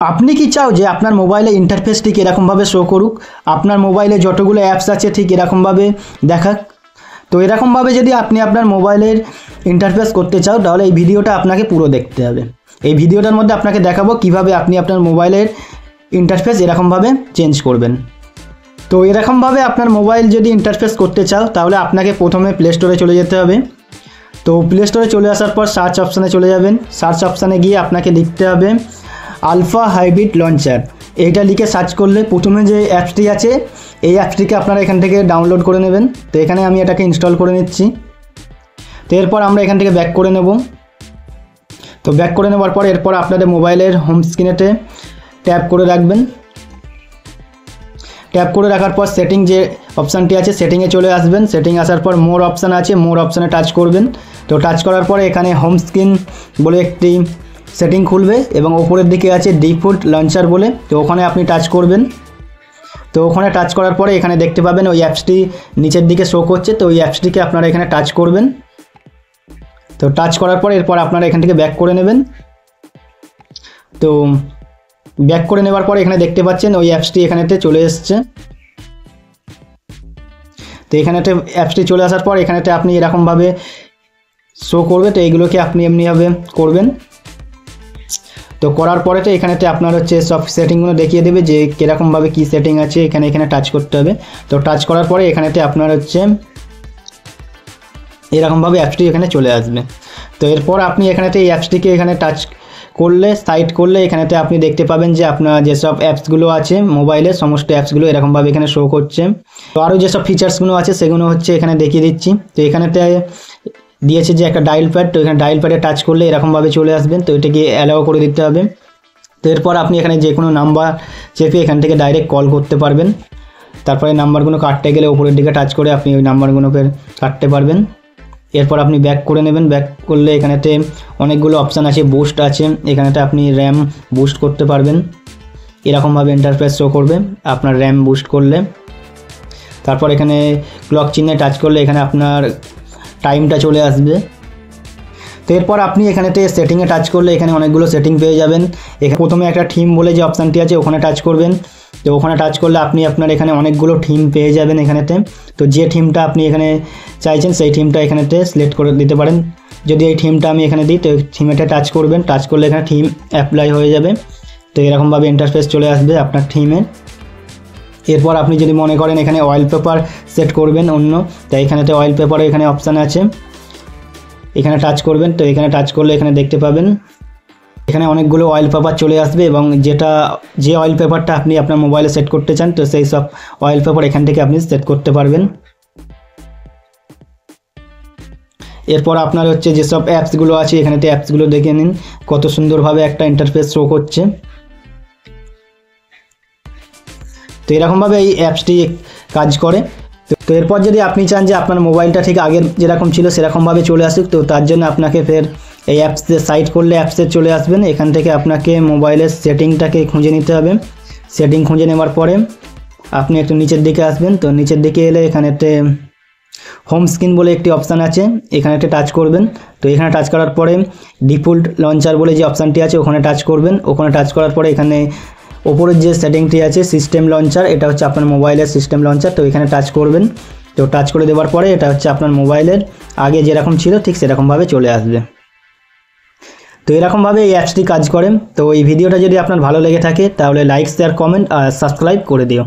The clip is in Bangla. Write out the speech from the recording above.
আপনি কি চাও যে আপনার মোবাইলে ইন্টারফেস ঠিক এরকমভাবে শো করুক, আপনার মোবাইলে যতগুলো অ্যাপস আছে ঠিক এরকমভাবে দেখাক? তো এরকমভাবে যদি আপনি আপনার মোবাইলের ইন্টারফেস করতে চাও তাহলে এই ভিডিওটা আপনাকে পুরো দেখতে হবে। এই ভিডিওটার মধ্যে আপনাকে দেখাবো কিভাবে আপনি আপনার মোবাইলের ইন্টারফেস এরকমভাবে চেঞ্জ করবেন। তো এরকমভাবে আপনার মোবাইল যদি ইন্টারফেস করতে চাও তাহলে আপনাকে প্রথমে প্লে স্টোরে চলে যেতে হবে। তো প্লে স্টোরে চলে আসার পর সার্চ অপশানে চলে যাবেন। সার্চ অপশানে গিয়ে আপনাকে লিখতে হবে আলফা হাইব্রিড লঞ্চার। এইটা লিখে সার্চ করলে প্রথমে যে অ্যাপসটি আছে এই অ্যাপসটিকে আপনারা এখান থেকে ডাউনলোড করে নেবেন। তো এখানে আমি এটাকে ইনস্টল করে নিচ্ছি। তো এরপর আমরা এখান থেকে ব্যাক করে নেব। তো ব্যাক করে নেওয়ার পর এরপর আপনাদের মোবাইলের হোম স্ক্রিনেতে ট্যাপ করে রাখবেন। ট্যাপ করে রাখার পর সেটিং যে অপশানটি আছে সেটিংয়ে চলে আসবেন। সেটিং আসার পর মোর অপশান আছে, মোর অপশানে টাচ করবেন। তো টাচ করার পরে এখানে হোম স্ক্রিন বলে একটি সেটিং খুলবে এবং ওপরের দিকে আছে ডিফল্ট লঞ্চার বলে, তো ওখানে আপনি টাচ করবেন। তো ওখানে টাচ করার পরে এখানে দেখতে পাবেন ওই অ্যাপসটি নিচের দিকে শো করছে, তো ওই অ্যাপসটিকে আপনারা এখানে টাচ করবেন। তো টাচ করার পরে এরপর আপনারা এখান থেকে ব্যাক করে নেবেন। তো ব্যাক করে নেওয়ার পরে এখানে দেখতে পাচ্ছেন ওই অ্যাপসটি এখানেতে চলে এসছে। তো এখানেতে অ্যাপসটি চলে আসার পর এখানেতে আপনি এরকমভাবে শো করবে। তো এইগুলোকে আপনি এমনিভাবে করবেন। তো করার পরে তো এখানেতে আপনার হচ্ছে সব সেটিংগুলো দেখিয়ে দেবে যে কীরকমভাবে কী সেটিং আছে, এখানে টাচ করতে হবে। তো টাচ করার পরে এখানেতে আপনার হচ্ছে এরকমভাবে অ্যাপসটি এখানে চলে আসবে। তো এরপর আপনি এখানেতে এই অ্যাপসটিকে এখানে টাচ করলে সাইড করলে এখানেতে আপনি দেখতে পাবেন যে আপনার যেসব অ্যাপসগুলো আছে মোবাইলে সমস্ত অ্যাপসগুলো এরকমভাবে এখানে শো করছে। তো আরও যেসব ফিচার্সগুলো আছে সেগুলো হচ্ছে এখানে দেখিয়ে দিচ্ছি। তো এখানেতে দিয়েছে যে একটা ডায়াল প্যাড, তো এখানে ডায়াল প্যাডে টাচ করলে এরকমভাবে চলে আসবেন। তো এটাকে অ্যালাউ করে দিতে হবে। তো এরপর আপনি এখানে যে কোনো নাম্বার চেপে এখান থেকে ডাইরেক্ট কল করতে পারবেন। তারপরে নাম্বারগুলো কাটতে গেলে উপরের দিকে টাচ করে আপনি ওই নাম্বারগুলোকে কাটতে পারবেন। এরপর আপনি ব্যাক করে নেবেন। ব্যাক করলে এখানেতে অনেকগুলো অপশান আছে, বুস্ট আছে, এখানেতে আপনি র্যাম বুস্ট করতে পারবেন। এরকমভাবে ইন্টারফেস শো করবে আপনার র্যাম বুস্ট করলে। তারপর এখানে ক্লক চিহ্নে টাচ করলে এখানে আপনার টাইমটা চলে আসবে। তো এরপর আপনি এখানেতে সেটিংয়ে টাচ করলে এখানে অনেকগুলো সেটিং পেয়ে যাবেন। এখানে প্রথমে একটা থিম বলে যে অপশানটি আছে ওখানে টাচ করবেন। তো ওখানে টাচ করলে আপনি আপনার এখানে অনেকগুলো থিম পেয়ে যাবেন এখানেতে। তো যে থিমটা আপনি এখানে চাইছেন সেই থিমটা এখানেতে সিলেক্ট করে দিতে পারেন। যদি এই থিমটা আমি এখানে দিই তো থিমেটা টাচ করবেন। টাচ করলে এখানে থিম অ্যাপ্লাই হয়ে যাবে। তো এরকমভাবে ইন্টারফেস চলে আসবে আপনার থিমে। এরপর আপনি যদি মনে করেন এখানে ওয়ালপেপার সেট করবেন অন্য, তাই এখানেতে ওয়ালপেপারও এখানে অপশান আছে, এখানে টাচ করবেন। তো এখানে টাচ করলে এখানে দেখতে পাবেন এখানে অনেকগুলো ওয়ালপেপার চলে আসবে এবং যে ওয়ালপেপারটা আপনি আপনার মোবাইলে সেট করতে চান তো সেই সব ওয়ালপেপার এখান থেকে আপনি সেট করতে পারবেন। এরপর আপনার হচ্ছে যেসব অ্যাপসগুলো আছে এখানেতে অ্যাপসগুলো দেখে নিন কত সুন্দরভাবে একটা ইন্টারফেস শো করছে। তো এরকমভাবে এই অ্যাপসটি কাজ করে। তো এরপর যদি আপনি চান যে আপনার মোবাইলটা ঠিক আগের যেরকম ছিল সেরকমভাবে চলে আসুক, তো তার জন্য আপনাকে ফের এই অ্যাপসে সাইড করলে অ্যাপসে চলে আসবেন। এখান থেকে আপনাকে মোবাইলের সেটিংটাকে খুঁজে নিতে হবে। সেটিং খুঁজে নেওয়ার পরে আপনি একটু নিচের দিকে আসবেন। তো নিচের দিকে এলে এখানেতে হোম স্ক্রিন বলে একটি অপশান আছে, এখানেতে টাচ করবেন। তো এখানে টাচ করার পরে ডিফল্ট লঞ্চার বলে যে অপশানটি আছে ওখানে টাচ করবেন। ওখানে টাচ করার পরে এখানে ওপরের যে সেটিংটি আছে সিস্টেম লঞ্চার, এটা হচ্ছে আপনার মোবাইলের সিস্টেম লঞ্চার। তো এখানে টাচ করবেন। তো টাচ করে দেওয়ার পরে এটা হচ্ছে আপনার মোবাইলের আগে যেরকম ছিল ঠিক সেরকমভাবে চলে আসবে। তো এরকমভাবে এই অ্যাপসটি কাজ করে। তো এই ভিডিওটা যদি আপনার ভালো লেগে থাকে তাহলে লাইক, শেয়ার, কমেন্ট আর সাবস্ক্রাইব করে দিও।